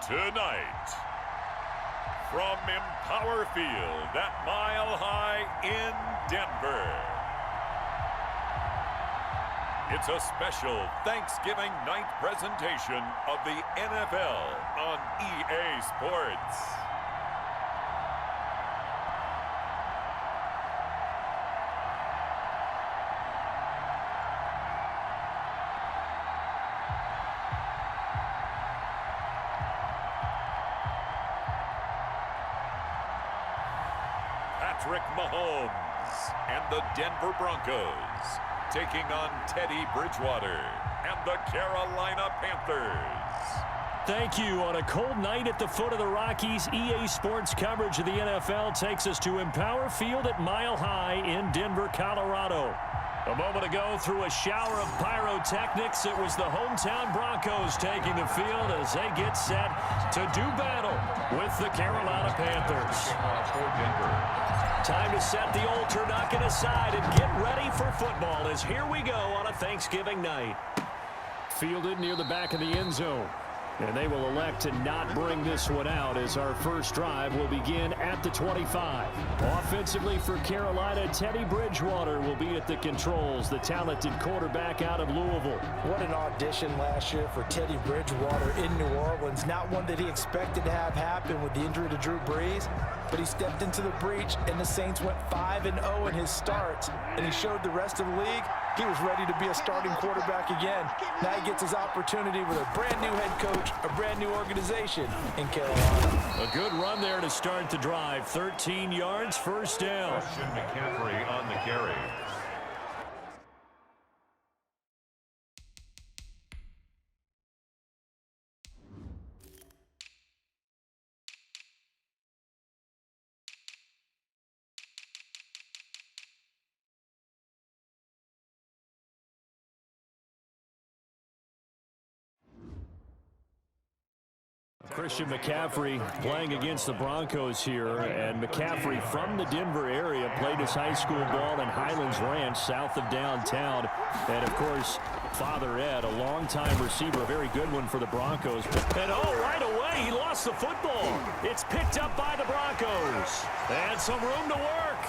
Tonight, from Empower Field at Mile High in Denver, it's a special Thanksgiving night presentation of the NFL on EA Sports. Mahomes and the Denver Broncos taking on Teddy Bridgewater and the Carolina Panthers. Thank you. On a cold night at the foot of the Rockies, EA Sports coverage of the NFL takes us to Empower Field at Mile High in Denver, Colorado. A moment ago, through a shower of pyrotechnics, it was the hometown Broncos taking the field as they get set to do battle with the Carolina Panthers. Time to set the old turducken aside and get ready for football as here we go on a Thanksgiving night. Fielded near the back of the end zone. And they will elect to not bring this one out as our first drive will begin at the 25. Offensively for Carolina, Teddy Bridgewater will be at the controls, the talented quarterback out of Louisville. What an audition last year for Teddy Bridgewater in New Orleans. Not one that he expected to have happen with the injury to Drew Brees, but he stepped into the breach, and the Saints went 5-0 in his starts, and he showed the rest of the league he was ready to be a starting quarterback again. Now he gets his opportunity with a brand new head coach, a brand new organization in Carolina. A good run there to start the drive. 13 yards, first down. Mccaffrey on the carry. Christian McCaffrey playing against the Broncos here, and McCaffrey from the Denver area played his high school ball in Highlands Ranch south of downtown. And, of course, Father Ed, a longtime receiver, a very good one for the Broncos. And, oh, right away, he lost the football. It's picked up by the Broncos. And some room to work.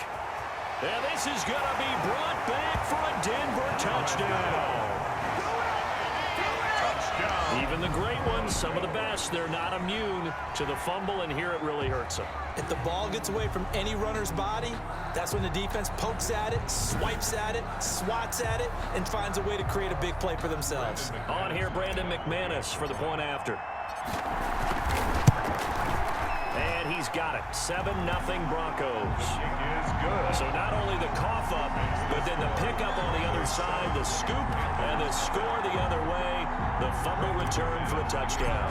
And this is going to be brought back for a Denver touchdown. Even the great ones, some of the best, they're not immune to the fumble, and here it really hurts them. If the ball gets away from any runner's body, that's when the defense pokes at it, swipes at it, swats at it, and finds a way to create a big play for themselves. On here, Brandon McManus for the point after. And he's got it. 7-0 Broncos. So not only the cough up, but then the pickup on the other side, the scoop, and the score the other way. The fumble return for a touchdown.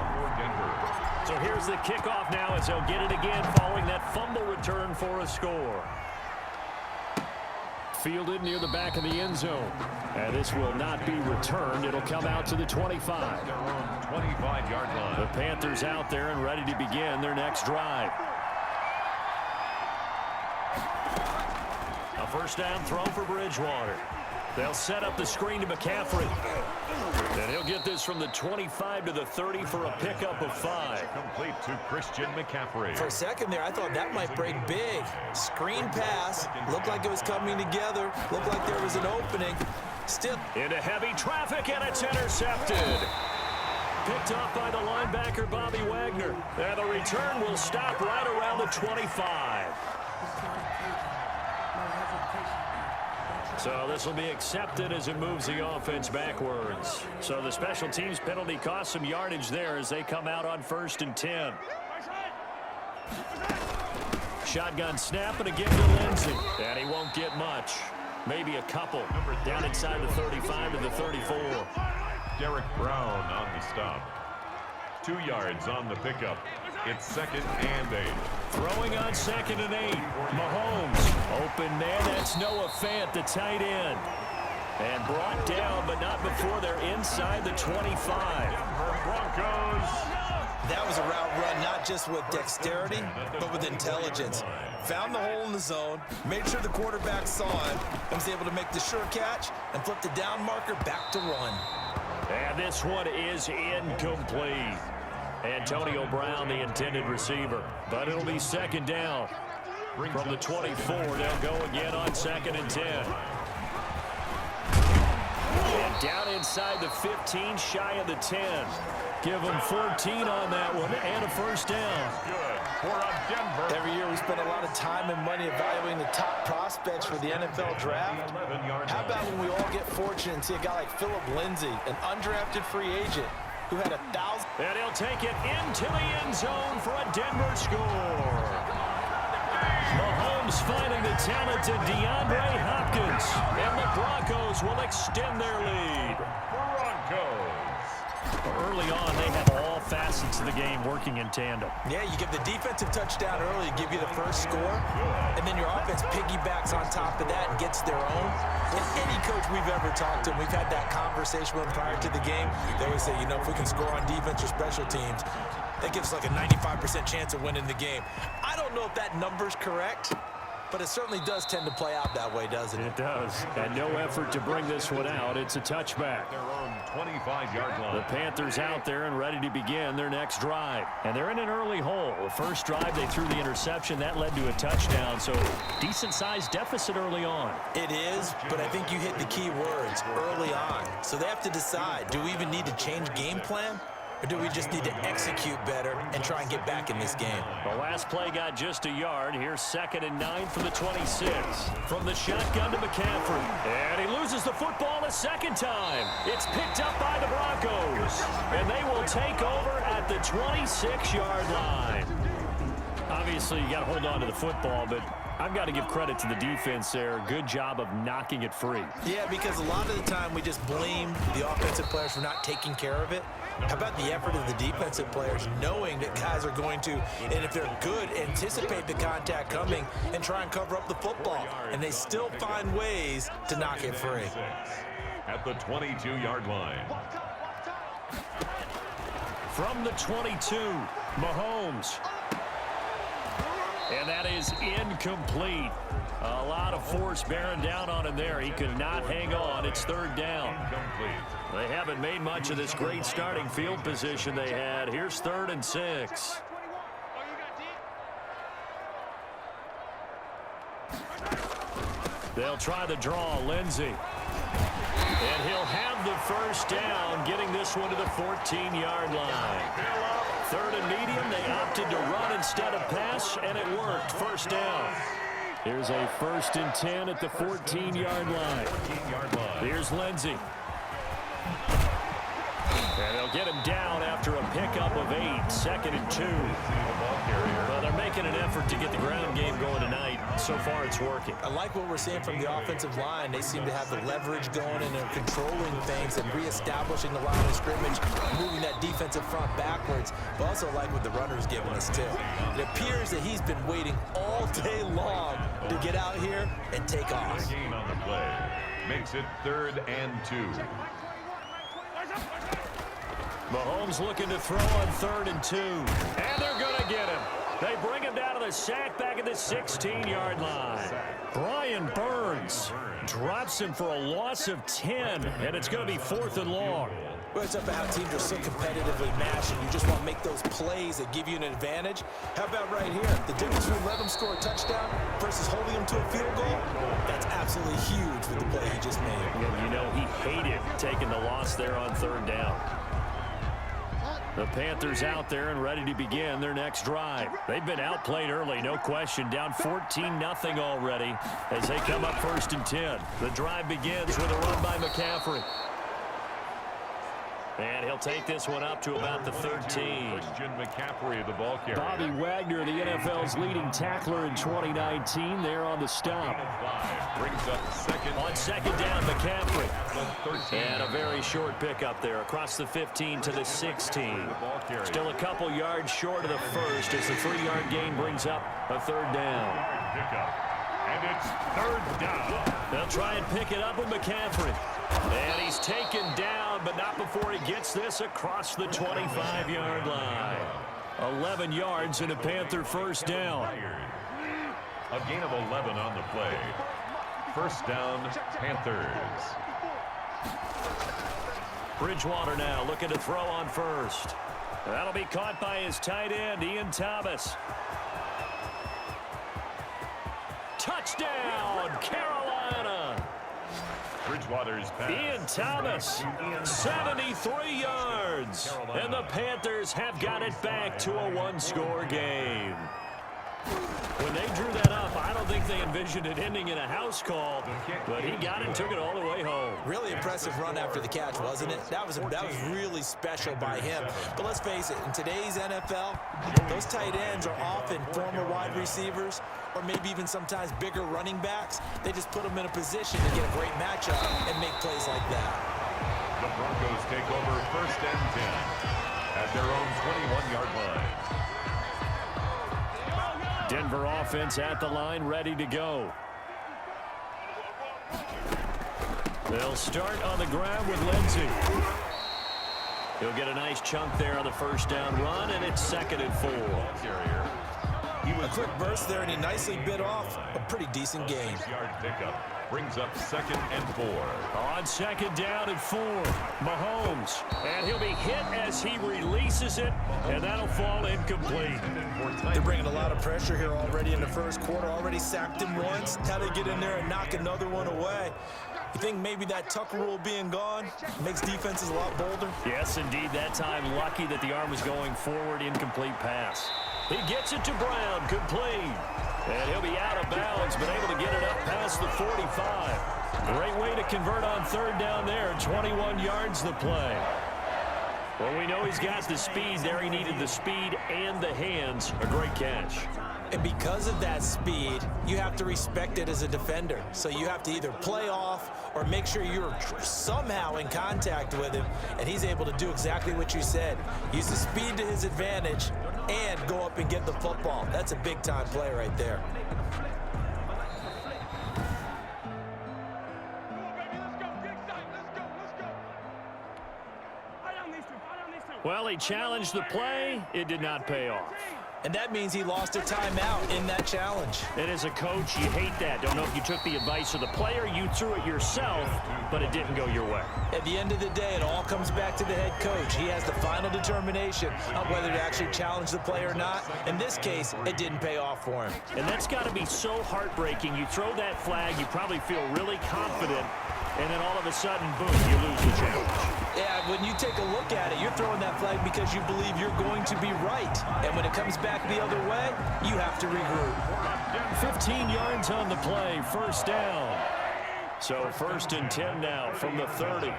So here's the kickoff now as they'll get it again following that fumble return for a score. Fielded near the back of the end zone. And this will not be returned. It'll come out to the 25. 25-yard line. The Panthers out there and ready to begin their next drive. A first down throw for Bridgewater. They'll set up the screen to McCaffrey. And he'll get this from the 25 to the 30 for a pickup of 5. Complete to Christian McCaffrey. For a second there, I thought that might break big. Screen pass. Looked like it was coming together. Looked like there was an opening. Still into heavy traffic, and it's intercepted. Picked off by the linebacker, Bobby Wagner. And the return will stop right around the 25. So this will be accepted as it moves the offense backwards. So the special teams penalty cost some yardage there as they come out on 1st and 10. Shotgun snap and again to Lindsey. And he won't get much. Maybe a couple. Down inside the 35 to the 34. Derek Brown on the stop. 2 yards on the pickup. It's 2nd and 8. Throwing on 2nd and 8. Mahomes. Open man. That's Noah Fant, the tight end. And brought down, but not before they're inside the 25. Broncos. That was a route run, not just with dexterity, but with intelligence. Found the hole in the zone, made sure the quarterback saw it, and was able to make the sure catch and flip the down marker back to run. And this one is incomplete. Antonio Brown, the intended receiver. But it'll be second down. From the 24, they'll go again on 2nd and 10. And down inside the 15, shy of the 10. Give them 14 on that one and a first down. Good for Denver. Every year we spend a lot of time and money evaluating the top prospects for the NFL draft. How about when we all get fortunate and see a guy like Philip Lindsay, an undrafted free agent who had 1,000. And he'll take it into the end zone for a Denver score. Mahomes finding the talented DeAndre Hopkins. And the Broncos will extend their lead. Broncos. Early on, they have all facets of the game working in tandem. Yeah, you give the defensive touchdown early to give you the first score, and then your offense piggybacks on top of that and gets their own. And any coach we've ever talked to, we've had that conversation with them prior to the game, they always say, you know, if we can score on defense or special teams, that gives like a 95% chance of winning the game. I don't know if that number's correct, but it certainly does tend to play out that way, doesn't it? It does. And no effort to bring this one out. It's a touchback. Their own 25-yard line. The Panthers out there and ready to begin their next drive. And they're in an early hole. The first drive, they threw the interception. That led to a touchdown. So decent-sized deficit early on. It is, but I think you hit the key words, early on. So they have to decide, do we even need to change game plan? Or do we just need to execute better and try and get back in this game? The last play got just a yard. Here's 2nd and 9 from the 26. From the shotgun to McCaffrey. And he loses the football a second time. It's picked up by the Broncos. And they will take over at the 26-yard line. Obviously, you got to hold on to the football, but I've got to give credit to the defense there. Good job of knocking it free. Yeah, because a lot of the time we just blame the offensive players for not taking care of it. How about the effort of the defensive players knowing that guys are going to, and if they're good, anticipate the contact coming and try and cover up the football. And they still find ways to knock it free. At the 22-yard line. From the 22, Mahomes. And that is incomplete. A lot of force bearing down on him there. He could not hang on. It's 3rd down. Incomplete. They haven't made much of this great starting field position they had. Here's 3rd and 6. They'll try the draw, Lindsay. And he'll have the first down, getting this one to the 14-yard line. 3rd and medium, they opted to run instead of pass, and it worked. First down. Here's a 1st and 10 at the 14-yard line. Here's Lindsay. And they'll get him down after a pickup of 8. 2nd and 2. Well, they're making an effort to get the ground game going tonight. So far, it's working. I like what we're seeing from the offensive line. They seem to have the leverage going, and they're controlling things and reestablishing the line of scrimmage, moving that defensive front backwards. But also like what the runner's giving us, too. It appears that he's been waiting all day long to get out here and take off. Gain on the play. Makes it 3rd and 2. Mahomes looking to throw on 3rd and 2. And they're going to get him. They bring him down to the sack back at the 16-yard line. Brian Burns drops him for a loss of 10, and it's going to be 4th and long. Well, it's up to how teams are so competitively matched, and you just want to make those plays that give you an advantage. How about right here? The difference between letting them score a touchdown versus holding them to a field goal, that's absolutely huge with the play he just made. And you know he hated taking the loss there on 3rd down. The Panthers out there and ready to begin their next drive. They've been outplayed early, no question. Down 14-0 already as they come up 1st and 10. The drive begins with a run by McCaffrey. And he'll take this one up to about the 13. McCaffrey, the ball carrier. Bobby Wagner, the NFL's leading tackler in 2019, there on the stop. Brings up 2nd. On 2nd down, McCaffrey. And a very short pickup there across the 15 to the 16. Still a couple yards short of the first as the 3-yard gain brings up a 3rd down. And it's 3rd down. They'll try and pick it up with McCaffrey. And he's taken down, but not before he gets this across the 25-yard line. 11 yards and a Panther first down. A gain of 11 on the play. First down, Panthers. Bridgewater now looking to throw on 1st. That'll be caught by his tight end, Ian Thomas. Touchdown, Carolina! Bridgewater's pass. Ian Thomas, 73 yards. And the Panthers have got it back to a one-score game. When they drew that up, I don't think they envisioned it ending in a house call, but he got it and took it all the way home. Really impressive run after the catch, wasn't it? That was really special by him. But let's face it, in today's NFL, those tight ends are often former wide receivers or maybe even sometimes bigger running backs. They just put them in a position to get a great matchup and make plays like that. The Broncos take over 1st and 10 at their own 21-yard line. Denver offense at the line, ready to go. They'll start on the ground with Lindsey. He'll get a nice chunk there on the first down run, and it's 2nd and 4. A quick burst there, and he nicely bit off a pretty decent gain. 6-yard pickup brings up 2nd and 4. On 2nd down and 4, Mahomes. And he'll be hit as he releases it, and that'll fall incomplete. They're bringing a lot of pressure here already in the first quarter. Already sacked him once. How they get in there and knock another one away? You think maybe that Tucker rule being gone makes defenses a lot bolder? Yes, indeed. That time, lucky that the arm was going forward. Incomplete pass. He gets it to Brown, complete. And he'll be out of bounds, but able to get it up past the 45. Great way to convert on 3rd down there. 21 yards the play. Well, we know he's got the speed there. He needed the speed and the hands. A great catch. And because of that speed, you have to respect it as a defender. So you have to either play off or make sure you're somehow in contact with him, and he's able to do exactly what you said. Use the speed to his advantage and go up and get the football. That's a big-time play right there. Well, he challenged the play. It did not pay off. And that means he lost a timeout in that challenge. And as a coach, you hate that. Don't know if you took the advice of the player, you threw it yourself, but it didn't go your way. At the end of the day, it all comes back to the head coach. He has the final determination on whether to actually challenge the play or not. In this case, it didn't pay off for him. And that's got to be so heartbreaking. You throw that flag, you probably feel really confident, and then all of a sudden, boom, you lose the challenge. Yeah, when you take a look at it, you're throwing that flag because you believe you're going to be right. And when it comes back the other way, you have to regroup. 15 yards on the play, 1st down. So 1st and 10 now from the 30.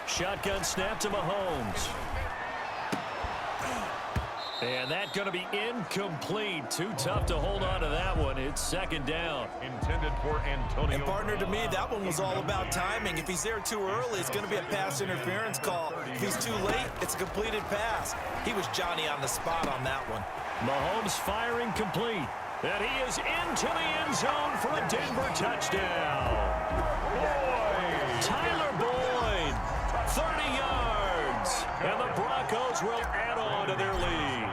Shotgun snap to Mahomes. And that's going to be incomplete. Too tough to hold on to that one. It's 2nd down. Intended for Antonio. And partner, to me, that one was all about timing. If he's there too early, it's going to be a pass interference call. If he's too late, it's a completed pass. He was Johnny on the spot on that one. Mahomes firing complete. And he is into the end zone for a Denver touchdown. Tyler Boyd, 30 yards. And the Broncos will add on to their lead.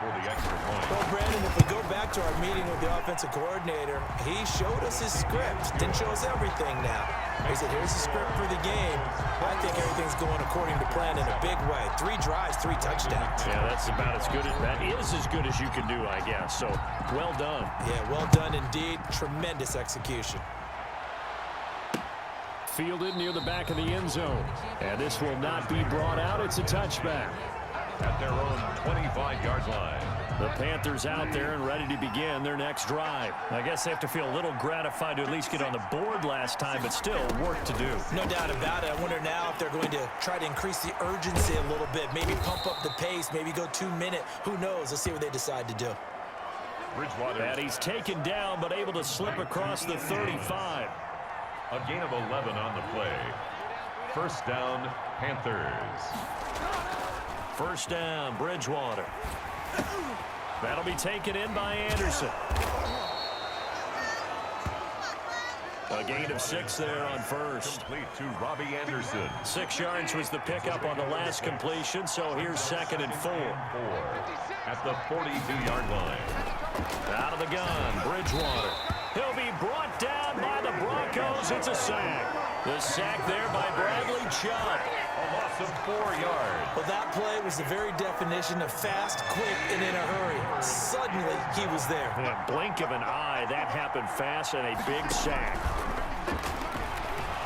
Well, Brandon, if we go back to our meeting with the offensive coordinator, he showed us his script. Didn't show us everything now. He said, here's the script for the game. I think everything's going according to plan in a big way. 3 drives, 3 touchdowns. Yeah, that's about as good as that is as good as you can do, I guess. So, well done. Yeah, well done indeed. Tremendous execution. Fielded near the back of the end zone. And this will not be brought out. It's a touchback. At their own 25-yard line. The Panthers out there and ready to begin their next drive. I guess they have to feel a little gratified to at least get on the board last time, but still work to do. No doubt about it. I wonder now if they're going to try to increase the urgency a little bit, maybe pump up the pace, maybe go 2-minute. Who knows? Let's see what they decide to do. Bridgewater. And he's taken down, but able to slip across the 35. A gain of 11 on the play. 1st down, Panthers. 1st down, Bridgewater. That'll be taken in by Anderson. A gain of 6 there on 1st. Complete to Robbie Anderson. 6 yards was the pickup on the last completion, so here's 2nd and 4. At the 42-yard line. Out of the gun, Bridgewater. He'll be brought down by the Broncos. It's a sack. The sack there by Bradley Chubb. loss of 4 yards. Well, that play was the very definition of fast, quick, and in a hurry. Suddenly, he was there. In a blink of an eye, that happened fast, and a big sack.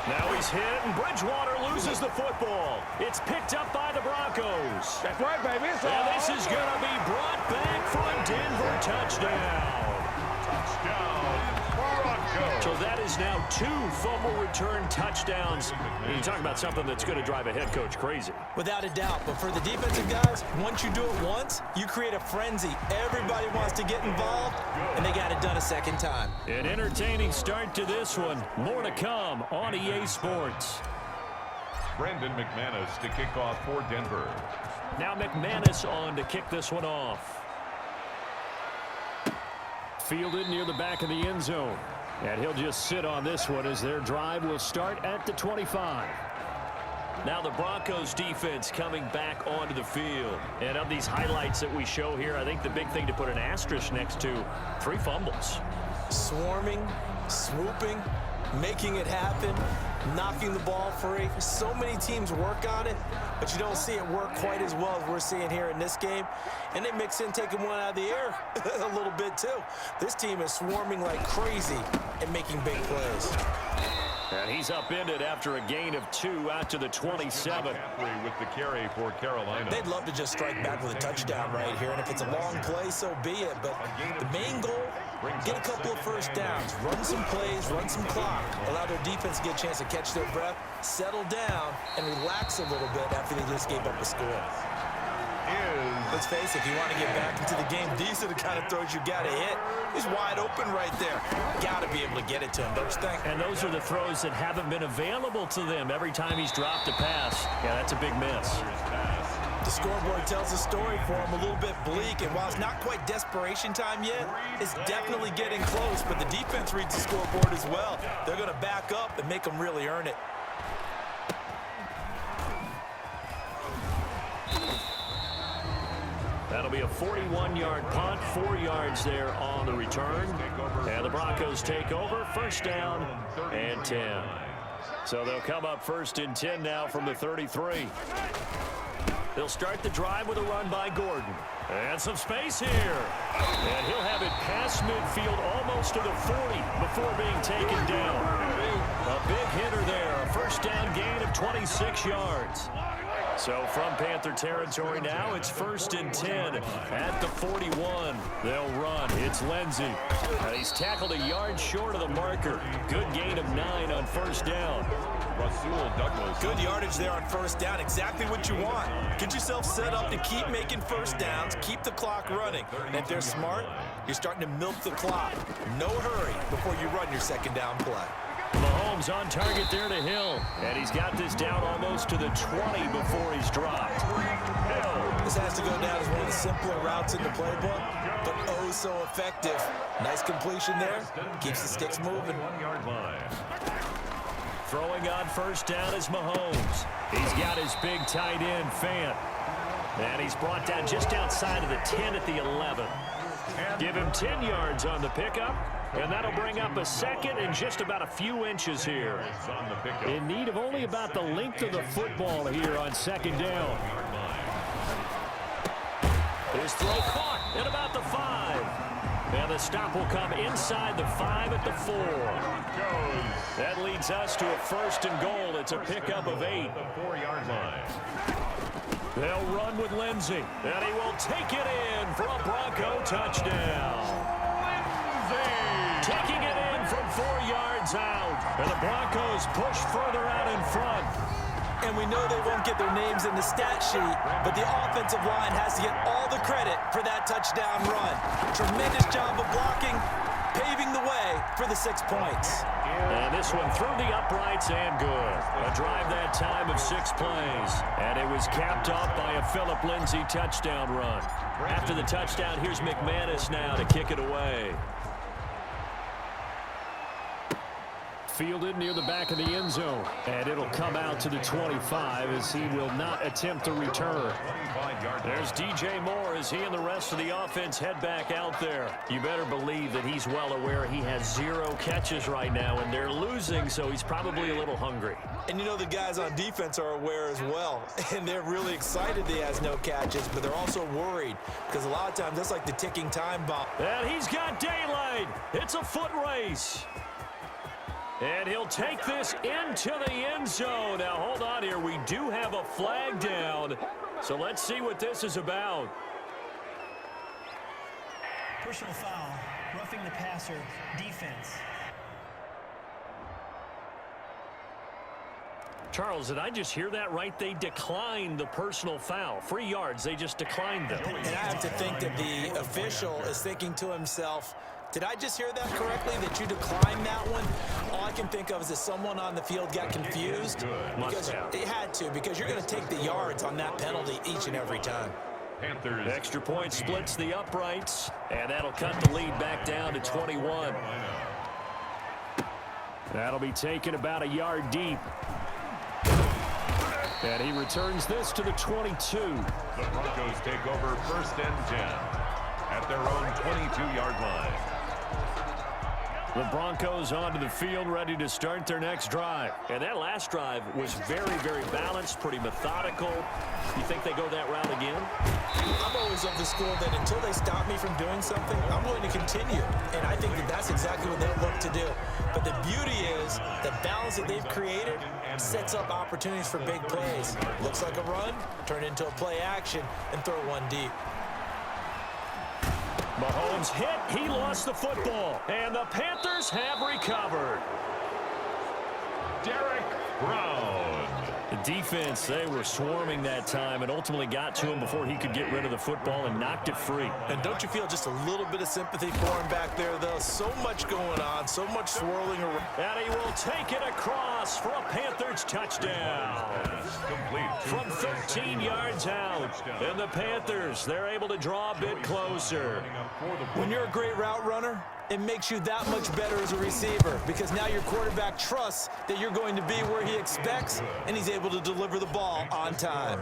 Now he's hit, and Bridgewater loses the football. It's picked up by the Broncos. That's right, baby. And this is going to be brought back for a Denver touchdown. So that is now 2 fumble return touchdowns. You talk about something that's going to drive a head coach crazy. Without a doubt. But for the defensive guys, once you do it once, you create a frenzy. Everybody wants to get involved, and they got it done a second time. An entertaining start to this one. More to come on EA Sports. Brendan McManus to kick off for Denver. Now McManus on to kick this one off. Fielded near the back of the end zone. And he'll just sit on this one as their drive will start at the 25. Now the Broncos defense coming back onto the field. And of these highlights that we show here, I think the big thing to put an asterisk next to, 3 fumbles. Swarming, swooping, making it happen, knocking the ball free. So many teams work on it, but you don't see it work quite as well as we're seeing here in this game. And they mix in taking one out of the air a little bit too. This team is swarming like crazy and making big plays. And he's upended after a gain of 2 out to the 27. McCaffrey with the carry for Carolina. They'd love to just strike back with a touchdown right here, and if it's a long play, so be it. But the main goal, get a couple of first downs, run some plays, run some clock, allow their defense to get a chance to catch their breath, settle down, and relax a little bit after they just gave up a score. Let's face it, if you want to get back into the game, these are the kind of throws you got to hit. He's wide open right there. Got to be able to get it to him, don't you think? And those are the throws that haven't been available to them every time he's dropped a pass. Yeah, that's a big miss. The scoreboard tells a story for him, a little bit bleak, and while it's not quite desperation time yet, it's definitely getting close, but the defense reads the scoreboard as well. They're going to back up and make them really earn it. That'll be a 41-yard punt, 4 yards there on the return. And the Broncos take over, first down and 10. So they'll come up first and 10 now from the 33. They'll start the drive with a run by Gordon. And some space here. And he'll have it past midfield almost to the 40 before being taken down. A big hitter there, a first down gain of 26 yards. So from Panther territory now, it's first and 10 at the 41. They'll run. It's Lindsey. And he's tackled a yard short of the marker. Good gain of 9 on first down. Rasul Douglas. Good yardage there on first down. Exactly what you want. Get yourself set up to keep making first downs, keep the clock running. And if they're smart, you're starting to milk the clock. No hurry before you run your second down play. Mahomes on target there to Hill. And he's got this down almost to the 20 before he's dropped. Hill. This has to go down as one of the simpler routes in the playbook, but oh so effective. Nice completion there. Keeps the sticks moving. 1 yard line. Throwing on first down is Mahomes. He's got his big tight end, Fant. And he's brought down just outside of the 10 at the 11. Give him 10 yards on the pickup. And that'll bring up a second and just about a few inches here. In need of only about the length of the football here on second down. His throw caught at about the 5. And the stop will come inside the 5 at the 4. That leads us to a first and goal. It's a pickup of 8. The 4 yard line. They'll run with Lindsey. And he will take it in for a Bronco touchdown. Taking it in from 4 yards out. And the Broncos push further out in front. And we know they won't get their names in the stat sheet, but the offensive line has to get all the credit for that touchdown run. Tremendous job of blocking, paving the way for the 6 points. And this one through the uprights and good. A drive that time of 6 plays. And it was capped off by a Phillip Lindsay touchdown run. After the touchdown, here's McManus now to kick it away. fielded near the back of the end zone. And it'll come out to the 25 as he will not attempt to return. There's DJ Moore as he and the rest of the offense head back out there. You better believe that he's well aware he has 0 catches right now, and they're losing, so he's probably a little hungry. And you know the guys on defense are aware as well, and they're really excited he has no catches, but they're also worried because a lot of times that's like the ticking time bomb. And he's got daylight. It's a foot race. And he'll take this into the end zone. Now, hold on here. We do have a flag down, so let's see what this is about. Personal foul, roughing the passer, defense. Charles, did I just hear that right? They declined the personal foul. 3 yards, they just declined them. And I have to think that the official is thinking to himself, did I just hear that correctly, that you declined that one? All I can think of is that someone on the field got confused. Because it had to, because you're going to take the yards on that penalty each and every time. Panthers. Extra point splits the uprights, and that'll cut the lead back down to 21. That'll be taken about a yard deep. And he returns this to the 22. The Broncos take over 1st and 10 at their own 22-yard line. The Broncos onto the field, ready to start their next drive. And that last drive was very, very balanced, pretty methodical. You think they go that route again? I'm always of the school that until they stop me from doing something, I'm going to continue. And I think that that's exactly what they'll look to do. But the beauty is the balance that they've created sets up opportunities for big plays. Looks like a run, turn into a play action, and throw one deep. Mahomes hit. He lost the football. And the Panthers have recovered. Derek Brown. The defense, they were swarming that time and ultimately got to him before he could get rid of the football and knocked it free. And don't you feel just a little bit of sympathy for him back there, though? So much going on, so much swirling around. And he will take it across for a Panthers touchdown. From 13 yards out. And the Panthers, they're able to draw a bit closer. When you're a great route runner, it makes you that much better as a receiver because now your quarterback trusts that you're going to be where he expects, and he's able to deliver the ball on time.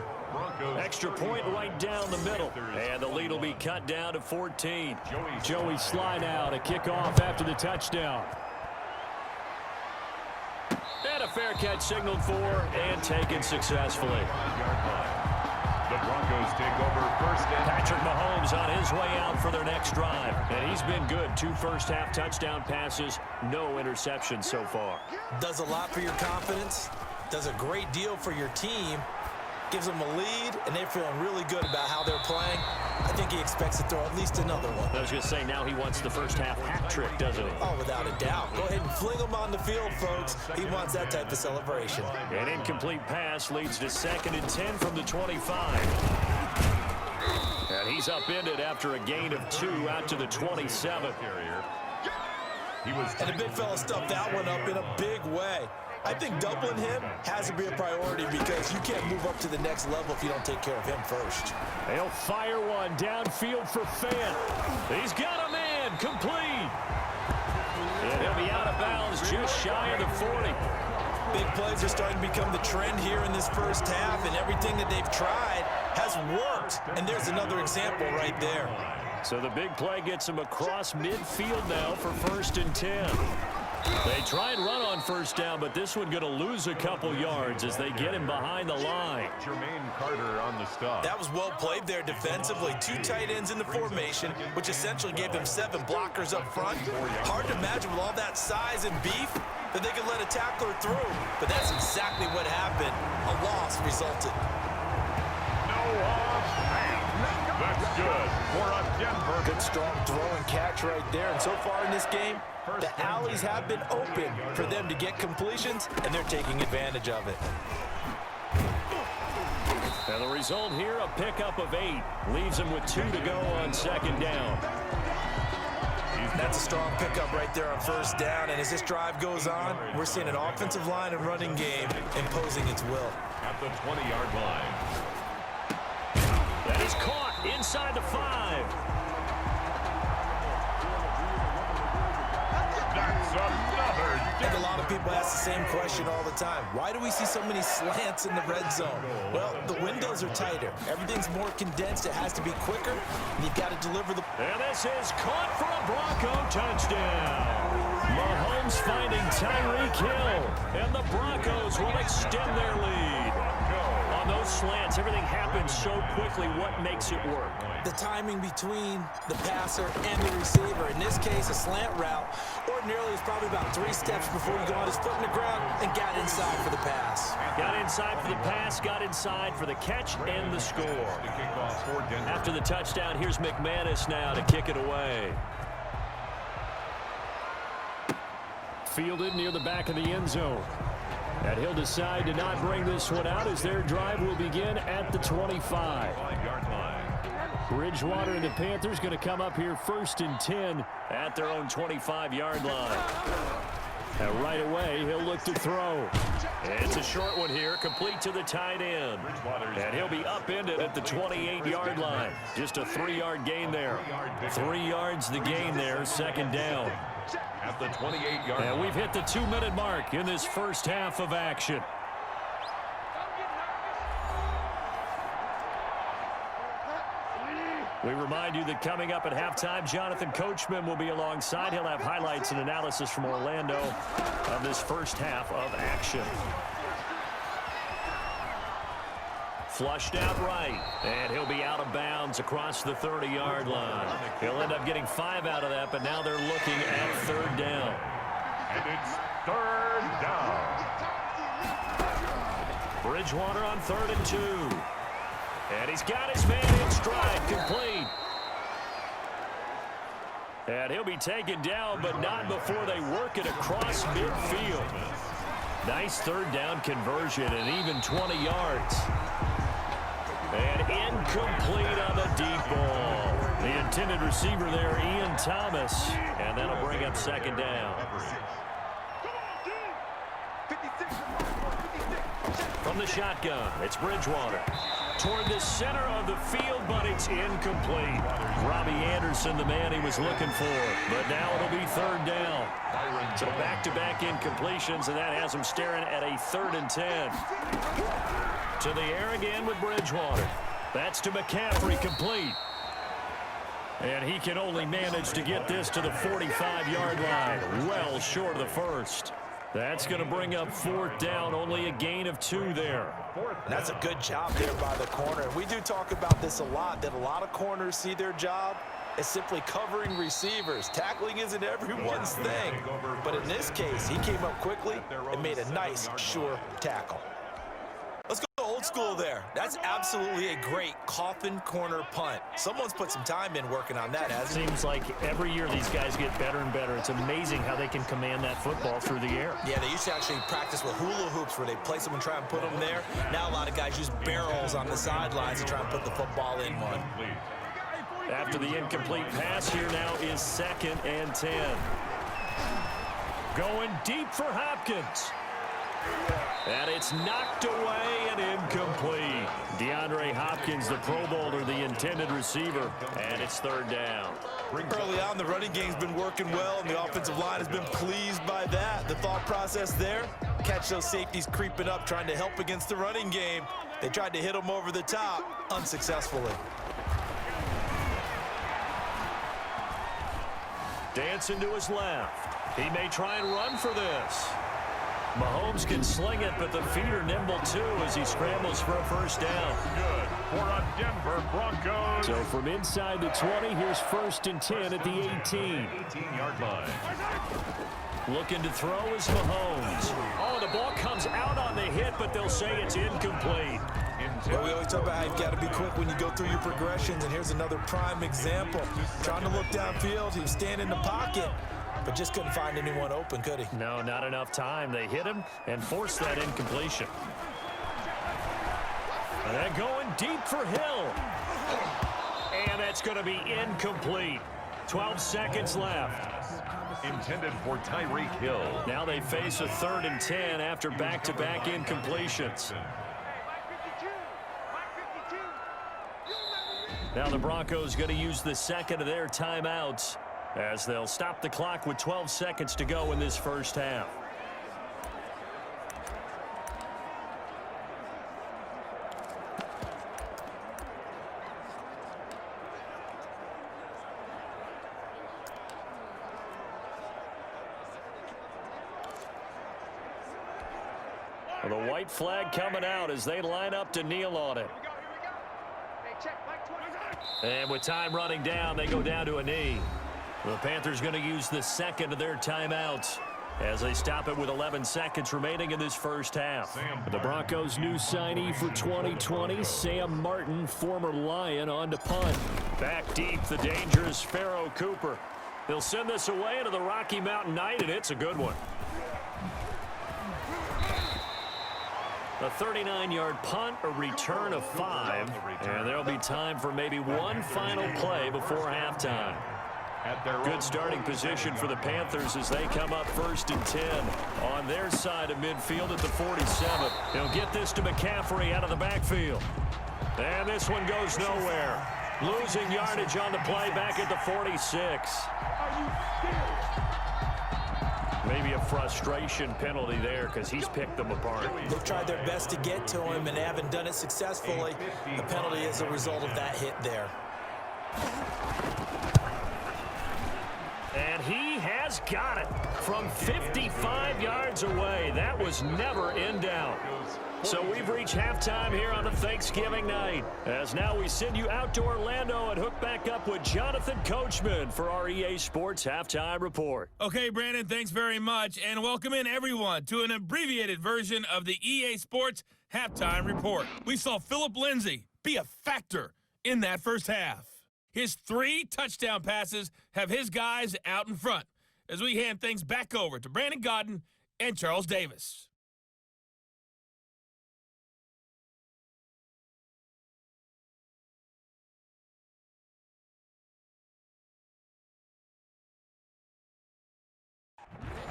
Extra point right down the middle. And the lead will be cut down to 14. Joey slide out, a kickoff after the touchdown. And a fair catch signaled for and taken successfully. The Broncos take over 1st and Patrick Mahomes on his way out for their next drive. And he's been good. 2 first-half touchdown passes, no interceptions so far. Does a lot for your confidence, does a great deal for your team, gives them a lead, and they're feeling really good about how they're playing. I think he expects to throw at least another one. I was going to say, now he wants the first-half hat trick, doesn't he? Oh, without a doubt. Go ahead and fling him on the field, folks. He wants that type of celebration. An incomplete pass leads to 2nd and 10 from the 25. And he's upended after a gain of 2 out to the 27. And the big fella stuffed that one up in a big way. I think doubling him has to be a priority because you can't move up to the next level if you don't take care of him first. They'll fire one downfield for Fant. He's got a man complete. And he'll be out of bounds just shy of the 40. Big plays are starting to become the trend here in this first half, and everything that they've tried has worked. And there's another example right there. So the big play gets him across midfield now for 1st and 10. They try and run on 1st down, but this one going to lose a couple yards as they get him behind the line. Jermaine Carter on the stop. That was well played there defensively. 2 tight ends in the formation, which essentially gave them 7 blockers up front. Hard to imagine with all that size and beef that they could let a tackler through, but that's exactly what happened. A loss resulted. That's good for a Denver. Good strong throw and catch right there. And so far in this game, the alleys have been open for them to get completions, and they're taking advantage of it. And the result here, a pickup of 8. Leaves him with 2 to go on 2nd down. That's a strong pickup right there on 1st down. And as this drive goes on, we're seeing an offensive line and running game imposing its will. At the 20-yard line. That is caught inside the 5. That's another I think a lot of people ask the same question all the time. Why do we see so many slants in the red zone? Well, the windows are tighter. Everything's more condensed. It has to be quicker. And you've got to deliver the... And this is caught for a Bronco touchdown. Mahomes finding Tyreek Hill. And the Broncos will extend their lead. On those slants, everything happens so quickly. What makes it work? The timing between the passer and the receiver. In this case, a slant route. Ordinarily, it's probably about 3 steps before he got his foot in the ground and got inside for the pass. Got inside for the pass, got inside for the catch and the score. After the touchdown, here's McManus now to kick it away. Fielded near the back of the end zone. And he'll decide to not bring this one out as their drive will begin at the 25-yard line. Bridgewater and the Panthers going to come up here 1st and 10 at their own 25-yard line. And right away, he'll look to throw. It's a short one here, complete to the tight end. And he'll be upended at the 28-yard line. Just a 3-yard gain there. 3 yards the gain there, 2nd down. At the 28-yard line. And we've hit the 2-minute mark in this first half of action. We remind you that coming up at halftime, Jonathan Coachman will be alongside. He'll have highlights and analysis from Orlando of this first half of action. Flushed out right, and he'll be out of bounds across the 30-yard line. He'll end up getting 5 out of that, but now they're looking at 3rd down. And it's 3rd down. Bridgewater on 3rd and 2. And he's got his man in stride, complete. And he'll be taken down, but not before they work it across midfield. Nice 3rd down conversion and even 20 yards. And incomplete on the deep ball. The intended receiver there, Ian Thomas. And that'll bring up 2nd down. From the shotgun, it's Bridgewater. Toward the center of the field, but it's incomplete. Robbie Anderson, the man he was looking for. But now it'll be 3rd down. So back-to-back incompletions, and that has him staring at a 3rd and 10. To the air again with Bridgewater. That's to McCaffrey, complete. And he can only manage to get this to the 45-yard line. Well short of the first. That's going to bring up 4th down, only a gain of 2 there. And that's a good job there by the corner. We do talk about this a lot, that a lot of corners see their job as simply covering receivers. Tackling isn't everyone's thing. But in this case, he came up quickly and made a nice, sure tackle. Let's go old school there. That's absolutely a great coffin corner punt. Someone's put some time in working on that, hasn't it? Seems like every year these guys get better and better. It's amazing how they can command that football through the air. Yeah, they used to actually practice with hula hoops where they place them and try and put them there. Now a lot of guys use barrels on the sidelines to try and put the football in one. After the incomplete pass, here now is 2nd and 10. Going deep for Hopkins. And it's knocked away and incomplete. DeAndre Hopkins, the Pro Bowler, the intended receiver, and it's 3rd down. Early on, the running game's been working well, and the offensive line has been pleased by that. The thought process there, catch those safeties creeping up, trying to help against the running game. They tried to hit them over the top, unsuccessfully. Dancing to his left. He may try and run for this. Mahomes can sling it, but the feet are nimble too as he scrambles for a 1st down. Good for a Denver Broncos. So from inside the 20, here's 1st and 10 at the 18-yard line. Looking to throw is Mahomes. Oh, the ball comes out on the hit, but they'll say it's incomplete. Well, we always talk about how you've got to be quick when you go through your progressions, and here's another prime example. Trying to look downfield, he was standing in the pocket, but just couldn't find anyone open, could he? No, not enough time. They hit him and forced that incompletion. And then going deep for Hill. And that's going to be incomplete. 12 seconds left. Intended for Tyreek Hill. Now they face a 3rd and 10 after back-to-back incompletions. Now the Broncos going to use the 2nd of their timeouts as they'll stop the clock with 12 seconds to go in this first half. The white flag coming out as they line up to kneel on it. And with time running down, they go down to a knee. The Panthers going to use the second of their timeouts as they stop it with 11 seconds remaining in this first half. The Broncos' new signee for 2020, Sam Martin, former Lion, on to punt. Back deep, the dangerous Pharaoh Cooper. They'll send this away into the Rocky Mountain night, and it's a good one. A 39-yard punt, a return of 5, and there'll be time for maybe one final play before halftime. Good starting position for the Panthers as they come up 1st and 10 on their side of midfield at the 47. They'll get this to McCaffrey out of the backfield. And this one goes nowhere. Losing yardage on the play back at the 46. Maybe a frustration penalty there because he's picked them apart. They've tried their best to get to him and haven't done it successfully. The penalty is a result of that hit there. And he has got it from 55 yards away. That was never in doubt. So we've reached halftime here on a Thanksgiving night. As now we send you out to Orlando and hook back up with Jonathan Coachman for our EA Sports Halftime Report. Okay, Brandon, thanks very much. And welcome in, everyone, to an abbreviated version of the EA Sports Halftime Report. We saw Phillip Lindsay be a factor in that first half. His 3 touchdown passes have his guys out in front as we hand things back over to Brandon Godden and Charles Davis.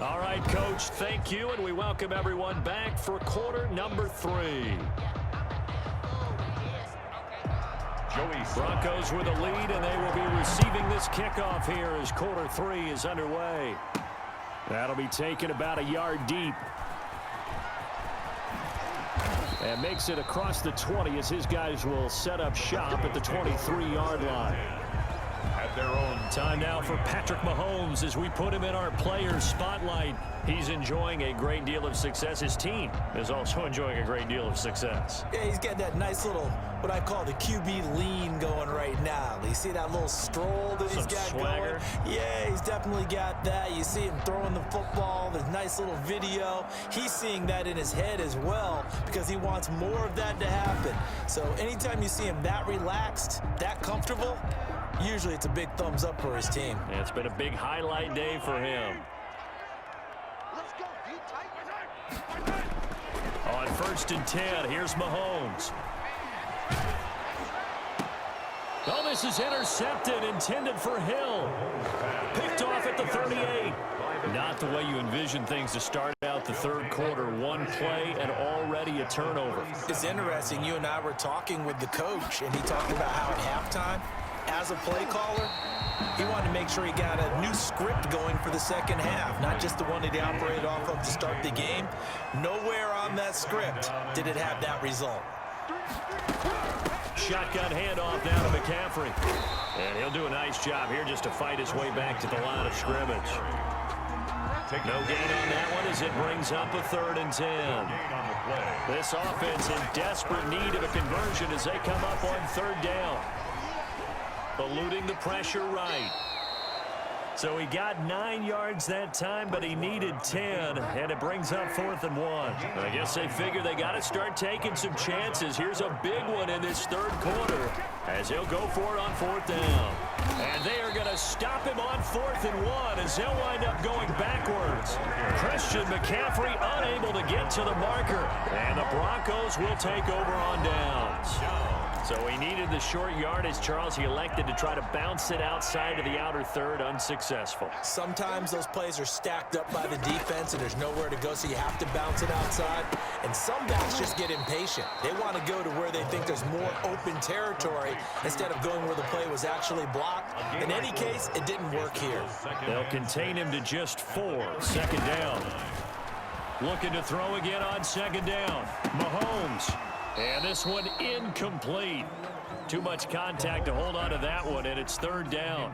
All right, Coach, thank you, and we welcome everyone back for quarter number 3. Broncos with a lead, and they will be receiving this kickoff here as quarter 3 is underway. That'll be taken about a yard deep. And makes it across the 20 as his guys will set up shop at the 23-yard line. Time now for Patrick Mahomes as we put him in our players spotlight. He's enjoying a great deal of success. His team is also enjoying a great deal of success. Yeah, he's got that nice little, what I call the QB lean going right now. You see that little stroll that he's got swagger going? Yeah, he's definitely got that. You see him throwing the football, the nice little video. He's seeing that in his head as well because he wants more of that to happen. So anytime you see him that relaxed, that comfortable, usually it's a big thumbs up for his team. And it's been a big highlight day for him. On 1st and 10, here's Mahomes. Oh, this is intercepted, intended for Hill. Picked off at the 38. Not the way you envision things to start out the third quarter. One play and already a turnover. It's interesting. You and I were talking with the coach, and he talked about how at halftime, as a play caller, he wanted to make sure he got a new script going for the second half, not just the one that he operated off of to start the game. Nowhere on that script did it have that result. Shotgun handoff now to McCaffrey. And he'll do a nice job here just to fight his way back to the line of scrimmage. No gain on that one as it brings up a 3rd and 10. This offense in desperate need of a conversion as they come up on 3rd down. Eluding the pressure right. So he got 9 yards that time, but he needed 10, and it brings up 4th and 1. I guess they figure they got to start taking some chances. Here's a big one in this third quarter as he'll go for it on 4th down. And they are going to stop him on 4th and 1 as he'll wind up going backwards. Christian McCaffrey unable to get to the marker, and the Broncos will take over on downs. So he needed the short yardage, Charles. He elected to try to bounce it outside of the outer third, unsuccessful. Sometimes those plays are stacked up by the defense and there's nowhere to go, so you have to bounce it outside. And some backs just get impatient. They want to go to where they think there's more open territory instead of going where the play was actually blocked. In any case, it didn't work here. They'll contain him to just 4. 2nd down. Looking to throw again on 2nd down. Mahomes. And this one incomplete. Too much contact to hold on to that one, and it's third down.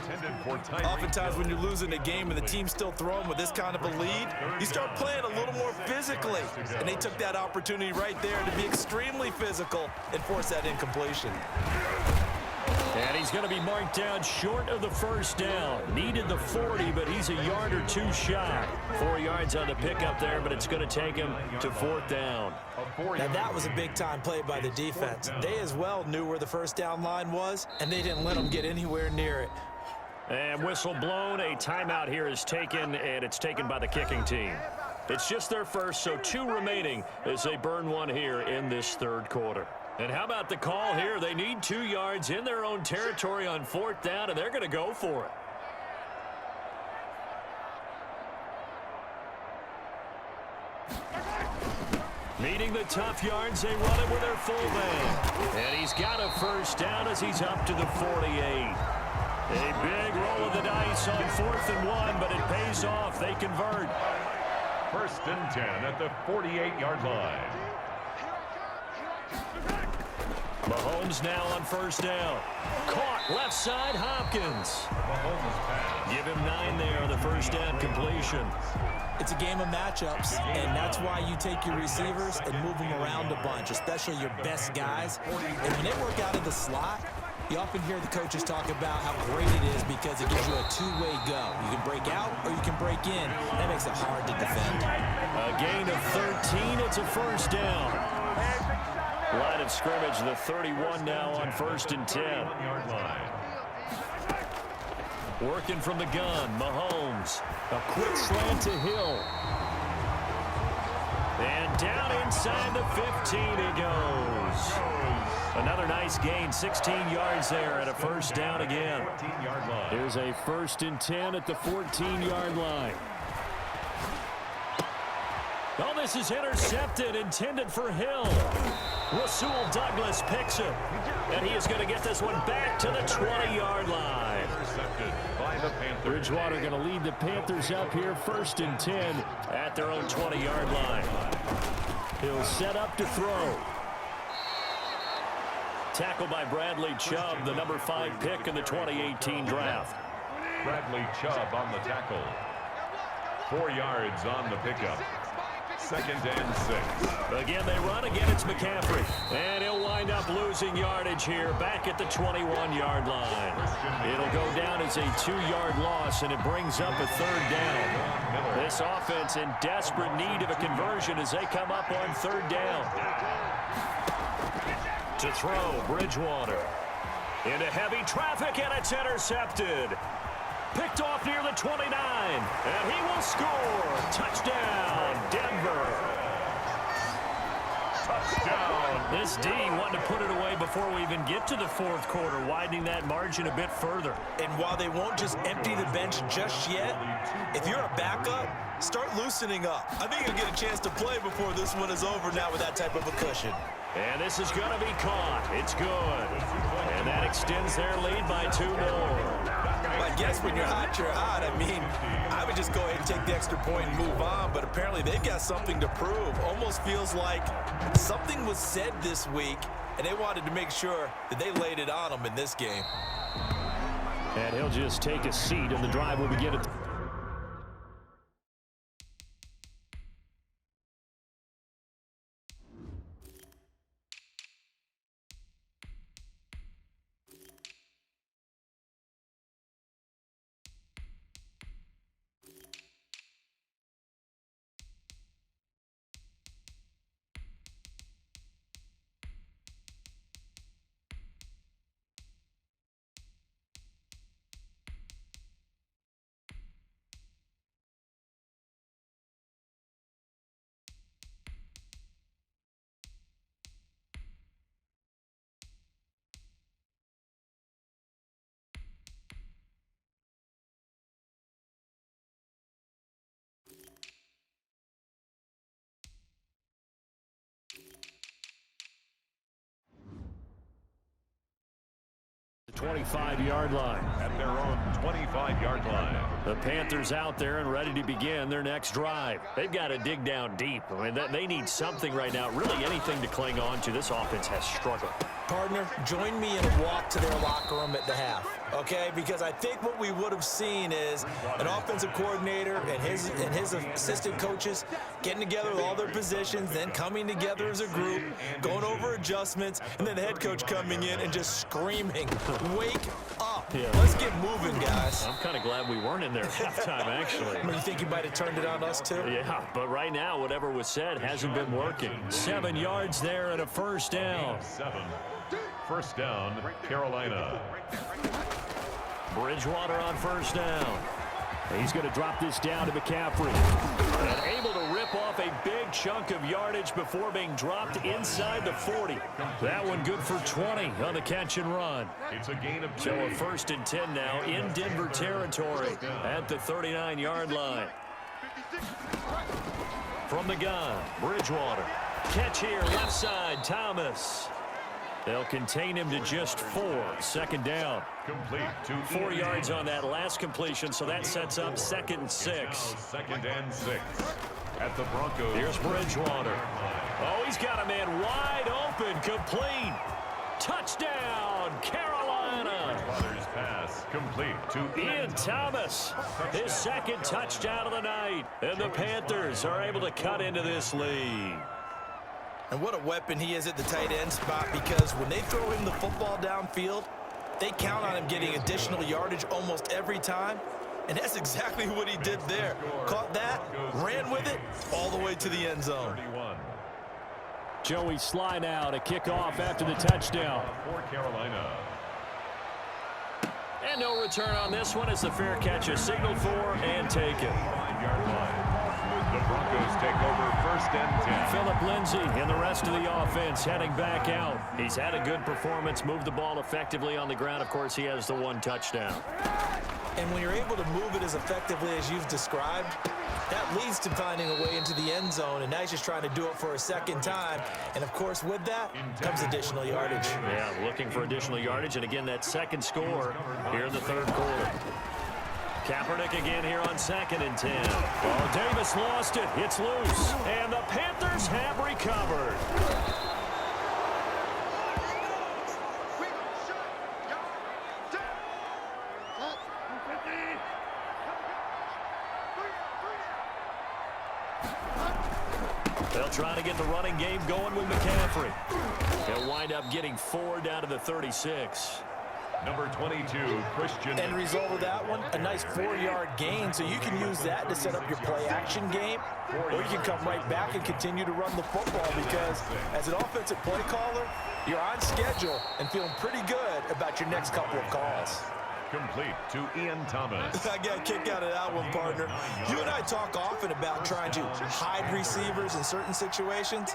Oftentimes when you're losing a game and the team's still throwing with this kind of a lead, you start playing a little more physically. And they took that opportunity right there to be extremely physical and force that incompletion. And he's going to be marked down short of the first down. Needed the 40, but he's a yard or two shy. 4 yards on the pickup there, but it's going to take him to fourth down. Now that was a big-time play by the defense. They as well knew where the first down line was, and they didn't let them get anywhere near it. And whistle blown. A timeout here is taken, and it's taken by the kicking team. It's just their first, so 2 remaining as they burn one here in this third quarter. And how about the call here? They need 2 yards in their own territory on fourth down, and they're going to go for it. Meeting the tough yards, they run it with their fullback. And he's got a first down as he's up to the 48. A big roll of the dice on 4th and 1, but it pays off. They convert. 1st and 10 at the 48-yard line. Mahomes now on first down. Caught left side, Hopkins. Give him 9 there on the first down completion. It's a game of matchups, and that's why you take your receivers and move them around a bunch, especially your best guys. And when they work out of the slot, you often hear the coaches talk about how great it is because it gives you a two-way go. You can break out or you can break in. That makes it hard to defend. A gain of 13. It's a first down. Line of scrimmage, the 31 now on 1st and 10. Working from the gun, Mahomes. A quick slant to Hill. And down inside the 15 he goes. Another nice gain, 16 yards there and a first down again. Here's a 1st and 10 at the 14-yard line. Oh, this is intercepted, intended for Hill. Rasul Douglas picks it, and he is going to get this one back to the 20-yard line. Bridgewater going to lead the Panthers up here, 1st and 10 at their own 20-yard line. He'll set up to throw. Tackled by Bradley Chubb, the number 5 pick in the 2018 draft. Bradley Chubb on the tackle. 4 yards on the pickup. 2nd and 6. Again, they run. Again, it's McCaffrey. And he'll wind up losing yardage here back at the 21-yard line. It'll go down as a 2-yard loss, and it brings up a 3rd down. This offense in desperate need of a conversion as they come up on 3rd down. To throw, Bridgewater. Into heavy traffic, and it's intercepted. Picked off near the 29, and he will score. Touchdown, Denver. Touchdown. This D wanting to put it away before we even get to the 4th quarter, widening that margin a bit further. And while they won't just empty the bench just yet, if you're a backup, start loosening up. I think you'll get a chance to play before this one is over now with that type of a cushion. And this is going to be caught. It's good. And that extends their lead by 2 more. I guess when you're hot, you're hot. I mean, I would just go ahead and take the extra point and move on, but apparently they've got something to prove. Almost feels like something was said this week, and they wanted to make sure that they laid it on them in this game. And he'll just take a seat, and the drive will begin at the 25-yard line. At their own 25-yard line. The Panthers out there and ready to begin their next drive. They've got to dig down deep. I mean, they need something right now, really anything to cling on to. This offense has struggled. Partner, join me in a walk to their locker room at the half, okay? Because I think what we would have seen is an offensive coordinator and his assistant coaches getting together with all their positions, then coming together as a group, going over adjustments, and then the head coach coming in and just screaming, wake up. Yeah. Let's get moving, guys. I'm kind of glad we weren't in there at halftime, actually. I mean, you think you might have turned it on us, too? Yeah, but right now, whatever was said hasn't been working. 7 yards there and a first down. 7. First down, Carolina. Bridgewater on first down. He's going to drop this down to McCaffrey. And able to rip off a big chunk of yardage before being dropped inside the 40. That one good for 20 on the catch and run. It's a gain of 2. So a 1st and 10 now in Denver territory at the 39-yard line. From the gun, Bridgewater. Catch here, left side, Thomas. They'll contain him to just 4. 2nd down. Complete to 4 yards on that last completion, so that sets up 2nd and 6. 2nd and 6. At the Broncos. Here's Bridgewater. Oh, he's got a man wide open, complete. Touchdown, Carolina. Bridgewater's pass complete to Ian Thomas, his 2nd touchdown of the night. And the Panthers are able to cut into this lead. And what a weapon he is at the tight end spot, because when they throw him the football downfield, they count on him getting additional yardage almost every time. And that's exactly what he did there. Caught that, ran with it, all the way to the end zone. 31. Joey Sly now to kick off after the touchdown. For Carolina. And no return on this one as the fair catch is signaled for and taken. 5-yard line. The Broncos take over 1st and 10. Philip Lindsay and the rest of the offense heading back out. He's had a good performance, moved the ball effectively on the ground. Of course, he has the 1 touchdown. And when you're able to move it as effectively as you've described, that leads to finding a way into the end zone, and now he's just trying to do it for a 2nd time. And, of course, with that comes additional yardage. Yeah, looking for additional yardage, and again, that 2nd score here in the 3rd quarter. Kaepernick again here on 2nd and 10. Oh, Davis lost it. It's loose. And the Panthers have recovered. They'll try to get the running game going with McCaffrey. They'll wind up getting 4 down to the 36. Number 22, Christian. End result of that one, a nice 4-yard gain, so you can use that to set up your play-action game, or you can come right back and continue to run the football, because as an offensive play caller, you're on schedule and feeling pretty good about your next couple of calls. Complete to Ian Thomas. I got a kick out of that one, partner. You and I talk often about trying to hide receivers in certain situations,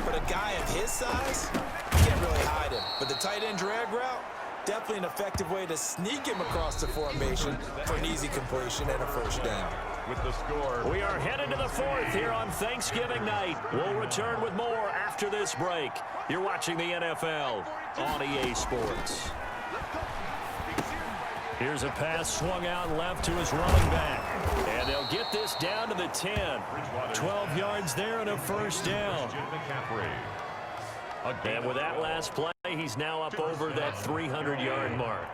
but a guy of his size, you can't really hide him. But the tight end drag route, definitely an effective way to sneak him across the formation for an easy completion and a 1st down. With the score. We are headed to the 4th here on Thanksgiving night. We'll return with more after this break. You're watching the NFL on EA Sports. Here's a pass swung out left to his running back. And they'll get this down to the 10. 12 yards there and a 1st down. And with that last play, he's now up over that 300-yard mark.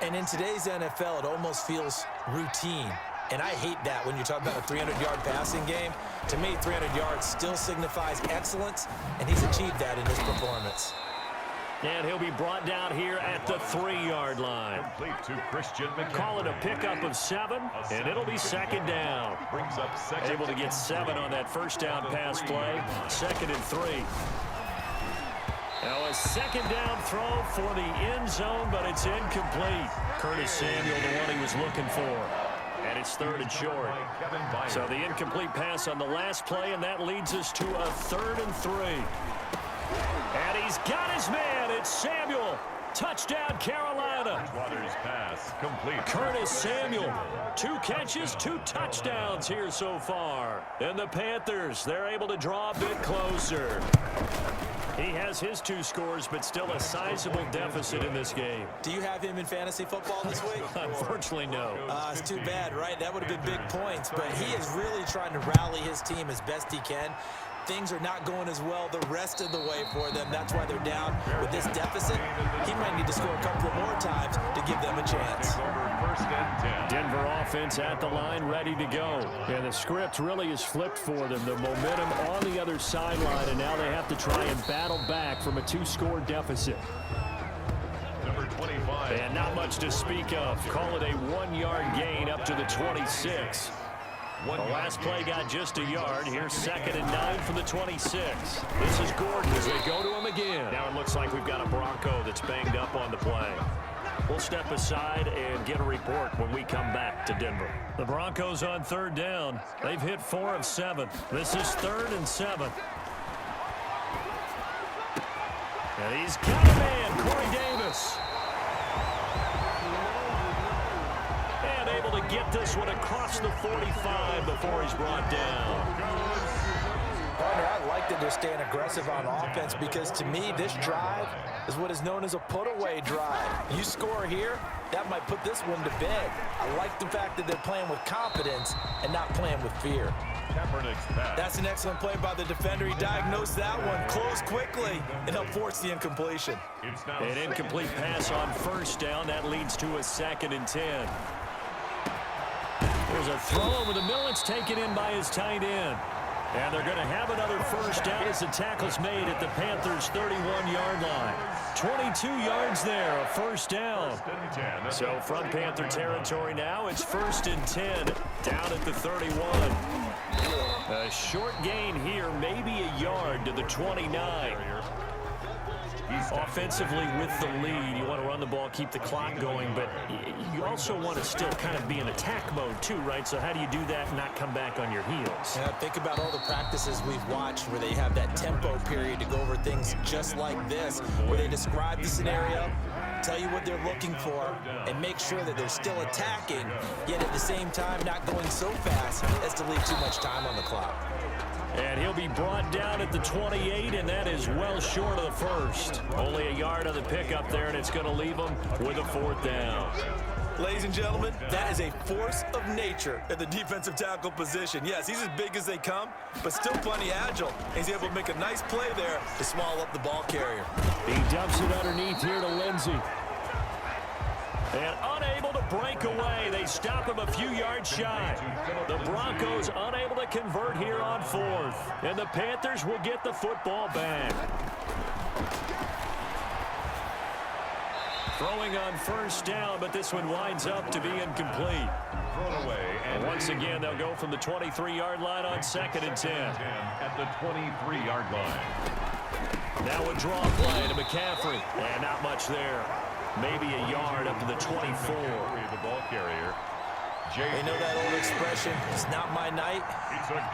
And in today's NFL, it almost feels routine. And I hate that when you're talking about a 300-yard passing game. To me, 300 yards still signifies excellence, and he's achieved that in his performance. And he'll be brought down here at the 3-yard line. Complete to Christian McCaffrey. Call it a pickup of 7, and it'll be 2nd down. Brings up 2nd. Able to get 7 on that 1st down pass play. 2nd and 3. Now a 2nd down throw for the end zone, but it's incomplete. Curtis Samuel, the one he was looking for. And it's 3rd and short. So the incomplete pass on the last play, and that leads us to a 3rd and 3. And he's got his man. It's Samuel. Touchdown, Carolina. Bridgewater's pass complete. Curtis Samuel. 2 catches, 2 touchdowns here so far. And the Panthers, they're able to draw a bit closer. He has his 2 scores, but still a sizable deficit in this game. Do you have him in fantasy football this week? Unfortunately, no. It's too bad, right? That would have been big points, but he is really trying to rally his team as best he can. Things are not going as well the rest of the way for them. That's why they're down with this deficit. He might need to score a couple of more times to give them a chance. Denver offense at the line, ready to go. And the script really is flipped for them. The momentum on the other sideline, and now they have to try and battle back from a 2-score deficit. Number 25. And not much to speak of. Call it a 1-yard gain up to the 26. The last play got just a yard. Here's 2nd and 9 from the 26. This is Gordon as they go to him again. Now it looks like we've got a Bronco that's banged up on the play. We'll step aside and get a report when we come back to Denver. The Broncos on 3rd down. They've hit 4 of 7. This is 3rd and 7. And he's got a man, Corey Davis. And able to get this one across the 45 before he's brought down. Partner, I like that they're staying aggressive on offense because to me, this drive is what is known as a put-away drive. You score here, that might put this one to bed. I like the fact that they're playing with confidence and not playing with fear. That's an excellent play by the defender. He diagnosed that one, closed quickly, and helped force the incompletion. An incomplete pass on 1st down. That leads to a 2nd and 10. There's a throw over the middle. It's taken in by his tight end. And they're going to have another 1st down as the tackle's made at the Panthers' 31-yard line. 22 yards there, a 1st down. So from Panther territory now, it's 1st and 10 down at the 31. A short gain here, maybe a yard to the 29. Offensively with the lead, you want to run the ball, keep the clock going, but you also want to still kind of be in attack mode too, right? So how do you do that and not come back on your heels? Yeah, think about all the practices we've watched where they have that tempo period to go over things just like this, where they describe the scenario, tell you what they're looking for, and make sure that they're still attacking, yet at the same time not going so fast as to leave too much time on the clock. And he'll be brought down at the 28, and that is well short of the 1st. Only a yard on the pickup there, and it's going to leave him with a 4th down. Ladies and gentlemen, that is a force of nature at the defensive tackle position. Yes, he's as big as they come, but still plenty agile. He's able to make a nice play there to swallow up the ball carrier. He dumps it underneath here to Lindsey. And unable to break away. They stop him a few yards shy. The Broncos unable to convert here on 4th. And the Panthers will get the football back. Throwing on 1st down, but this one winds up to be incomplete. And once again, they'll go from the 23-yard line on 2nd and 10. At the 23-yard line. Now a draw play to McCaffrey. And not much there. Maybe a yard up to the 24. The ball carrier. They know that old expression, it's not my night.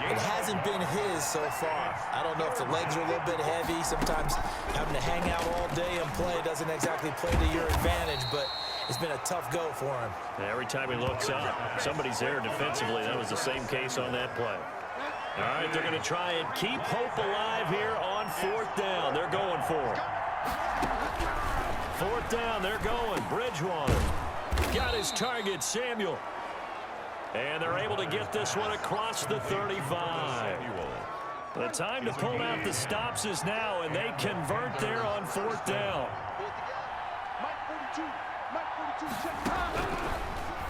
It hasn't been his so far. I don't know if the legs are a little bit heavy. Sometimes having to hang out all day and play doesn't exactly play to your advantage, but it's been a tough go for him. Every time he looks up, somebody's there defensively. That was the same case on that play. All right, they're going to try and keep hope alive here on 4th down. They're going for it. 4th down, they're going. Bridgewater got his target, Samuel. And they're able to get this one across the 35. The time to pull out the stops is now, and they convert there on 4th down.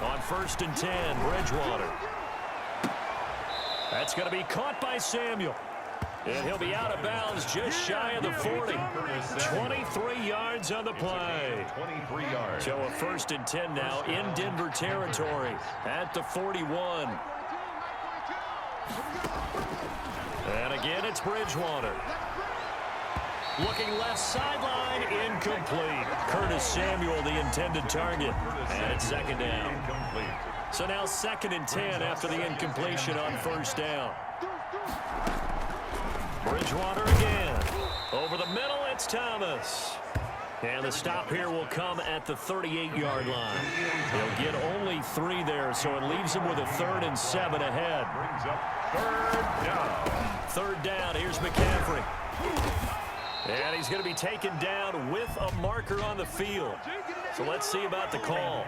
On 1st and 10, Bridgewater. That's going to be caught by Samuel. And he'll be out of bounds just shy of the 40. 23 yards on the play. 23 yards. So a 1st and 10 now in Denver territory at the 41. And again, it's Bridgewater. Looking left sideline, incomplete. Curtis Samuel, the intended target. And it's 2nd down. Incomplete. So now 2nd and 10 after the incompletion on 1st down. Bridgewater again. Over the middle, it's Thomas. And the stop here will come at the 38-yard line. He'll get only 3 there, so it leaves him with a 3rd and 7 ahead. Brings up 3rd down. 3rd down, here's McCaffrey. And he's going to be taken down with a marker on the field. So let's see about the call.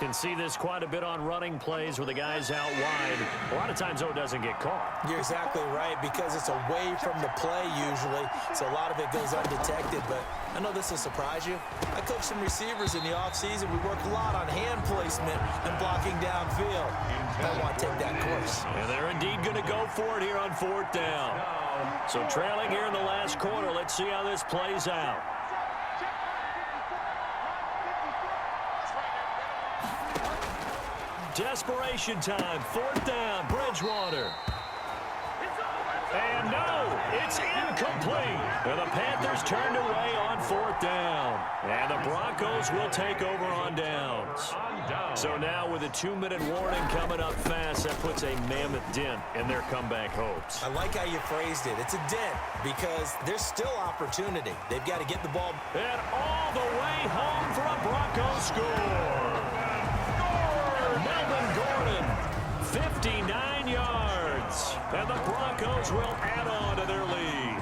Can see this quite a bit on running plays where the guy's out wide. A lot of times, though, it doesn't get caught. You're exactly right, because it's away from the play usually, so a lot of it goes undetected. But I know this will surprise you. I coach some receivers in the offseason. We work a lot on hand placement and blocking downfield. I want to take that course. And they're indeed going to go for it here on 4th down. So trailing here in the last quarter. Let's see how this plays out. Desperation time, 4th down, Bridgewater. And no, it's incomplete. And the Panthers turned away on 4th down. And the Broncos will take over on downs. So now with a 2-minute warning coming up fast, that puts a mammoth dent in their comeback hopes. I like how you phrased it. It's a dent because there's still opportunity. They've got to get the ball. And all the way home for a Broncos score. Melvin Gordon, 59 yards. And the Broncos will add on to their lead.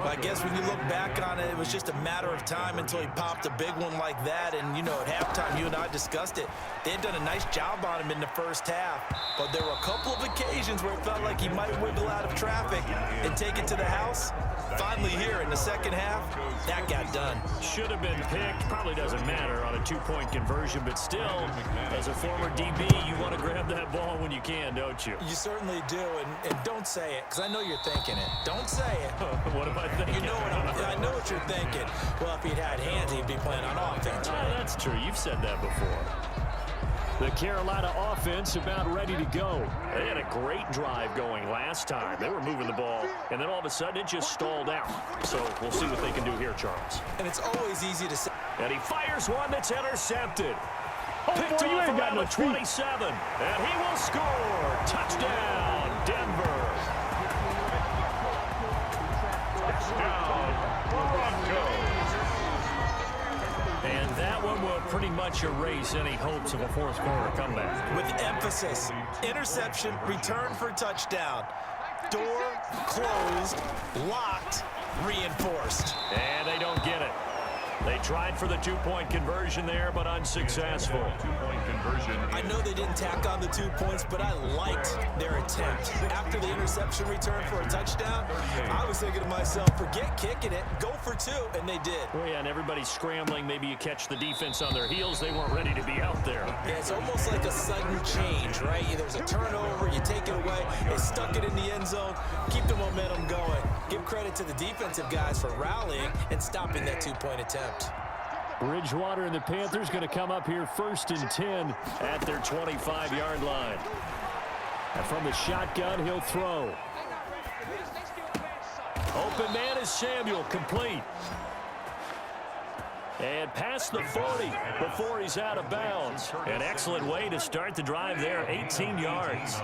I guess when you look back on it, it was just a matter of time until he popped a big one like that. And, you know, at halftime, you and I discussed it. They had done a nice job on him in the first half. But there were a couple of occasions where it felt like he might wiggle out of traffic and take it to the house. Finally here in the second half, that got done. Should have been picked. Probably doesn't matter on a 2-point conversion. But still, as a former DB, you want to grab that ball when you can, don't you? You certainly do. And don't say it, because I know you're thinking it. Don't say it. What am I thinking? You know what I know what you're thinking. Well, if he'd had hands, he'd be playing on offense. Right? That's true. You've said that before. The Carolina offense about ready to go. They had a great drive going last time. They were moving the ball, and then all of a sudden it just stalled out. So we'll see what they can do here, Charles. And it's always easy to say. And he fires one that's intercepted. Picked boy, you off ain't got around no the 27. And he will score. Touchdown, Denver. And that one will pretty much erase any hopes of a fourth quarter comeback. With emphasis, interception, return for touchdown. Door closed, locked, reinforced. And they don't get it. They tried for the 2-point conversion there, but unsuccessful. 2-point conversion. I know they didn't tack on the 2 points, but I liked their attempt. After the interception return for a touchdown, I was thinking to myself, forget kicking it, go for 2, and they did. Well, yeah, and everybody's scrambling. Maybe you catch the defense on their heels. They weren't ready to be out there. Yeah, it's almost like a sudden change, right? There's a turnover, you take it away, they stuck it in the end zone, keep the momentum going. Give credit to the defensive guys for rallying and stopping that 2-point attempt. Bridgewater and the Panthers going to come up here 1st and 10 at their 25-yard line. And from the shotgun, he'll throw. Open man is Samuel, complete. And past the 40 before he's out of bounds. An excellent way to start the drive there, 18 yards.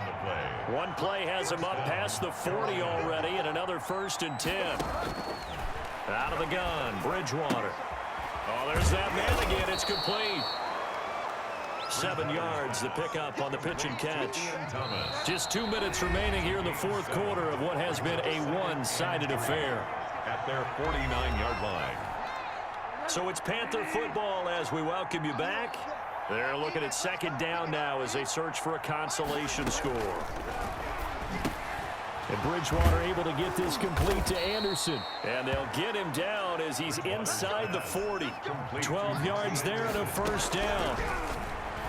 One play has him up past the 40 already, and another 1st and 10. Out of the gun, Bridgewater. Oh, there's that man again. It's complete. 7 yards, the pickup on the pitch and catch. Just 2 minutes remaining here in the fourth quarter of what has been a one-sided affair. At their 49-yard line. So it's Panther football as we welcome you back. They're looking at 2nd down now as they search for a consolation score. And Bridgewater able to get this complete to Anderson. And they'll get him down as he's inside the 40. 12 yards there and a 1st down.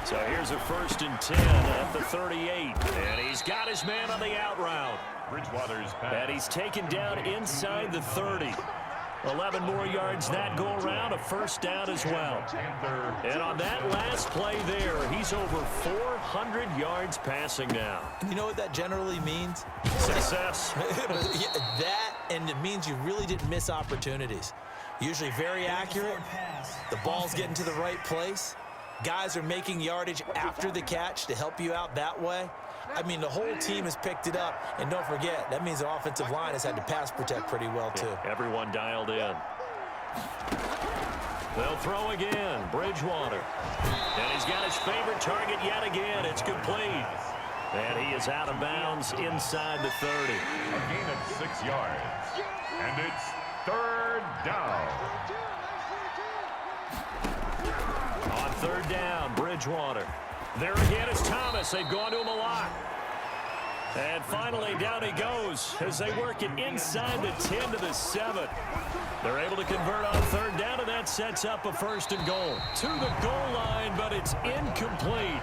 So here's a 1st and 10 at the 38. And he's got his man on the out route. Bridgewater's pass. And he's taken down inside the 30. 11 more yards that go around, a 1st down as well. And on that last play there, he's over 400 yards passing now. You know what that generally means? Success. That, and it means you really didn't miss opportunities. Usually very accurate. The ball's getting to the right place. Guys are making yardage after the catch to help you out that way. I mean, the whole team has picked it up. And don't forget, that means the offensive line has had to pass protect pretty well, too. Yeah, everyone dialed in. They'll throw again. Bridgewater. And he's got his favorite target yet again. It's complete. And he is out of bounds inside the 30. A gain of 6 yards. And it's 3rd down. On 3rd down, Bridgewater. There again is Thomas. They've gone to him a lot. And finally, down he goes as they work it inside the 10 to the 7. They're able to convert on 3rd down, and that sets up a 1st and goal. To the goal line, but it's incomplete.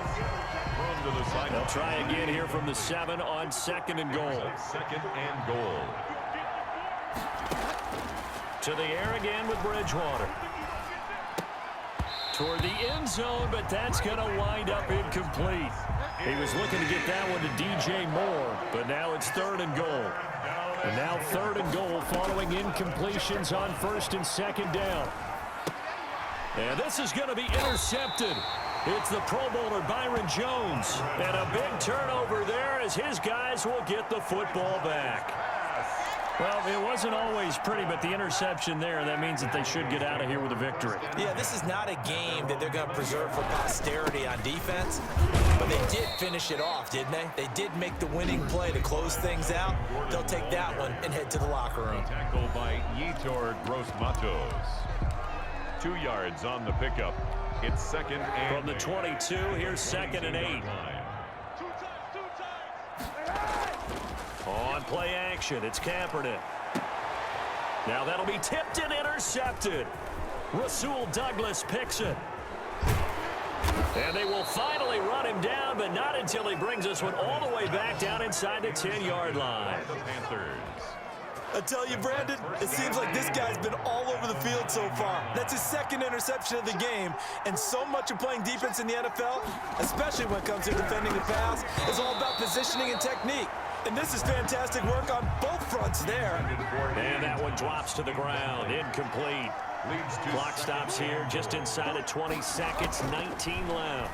They'll try again here from the 7 on 2nd and goal. 2nd and goal. To the air again with Bridgewater. Toward the end zone, but that's going to wind up incomplete. He was looking to get that one to DJ Moore, but now it's 3rd and goal. And now 3rd and goal following incompletions on 1st and 2nd down. And this is going to be intercepted. It's the Pro Bowler Byron Jones. And a big turnover there as his guys will get the football back. Well, it wasn't always pretty, but the interception there, that means that they should get out of here with a victory. Yeah, this is not a game that they're going to preserve for posterity on defense, but they did finish it off, didn't they? They did make the winning play to close things out. They'll take that one and head to the locker room. Tackled by Yetur Gross-Matos. 2 yards on the pickup. It's 2nd and from the 22, here's 2nd and 8. On play action, it's Kaepernick. Now that'll be tipped and intercepted. Rasul Douglas picks it. And they will finally run him down, but not until he brings this one all the way back down inside the 10-yard line. The Panthers. I tell you, Brandon, it seems like this guy's been all over the field so far. That's his 2nd interception of the game, and so much of playing defense in the NFL, especially when it comes to defending the pass, is all about positioning and technique. And this is fantastic work on both fronts there. And that one drops to the ground, incomplete. Clock stops here just inside of 20 seconds, 19 left.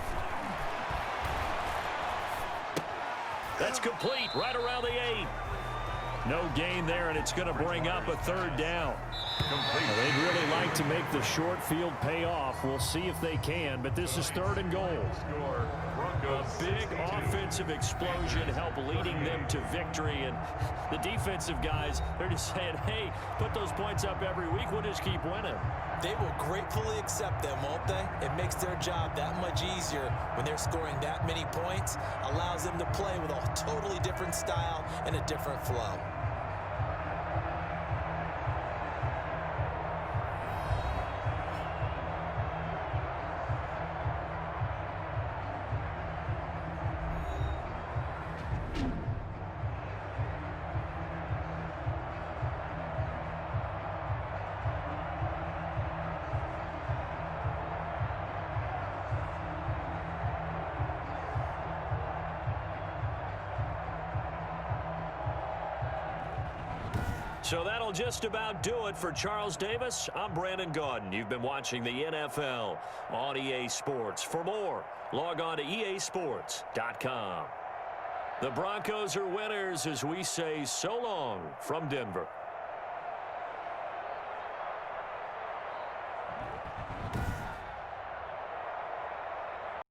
That's complete, right around the 8. No gain there, and it's going to bring up a 3rd down. They'd really like to make the short field pay off. We'll see if they can, but this is 3rd and goal. A big offensive explosion help leading them to victory, and the defensive guys, they're just saying, hey, put those points up every week, we'll just keep winning. They will gratefully accept them, won't they? It makes their job that much easier when they're scoring that many points, allows them to play with a totally different style and a different flow. So that'll just about do it for Charles Davis. I'm Brandon Gaudin. You've been watching the NFL on EA Sports. For more, log on to easports.com. The Broncos are winners as we say so long from Denver.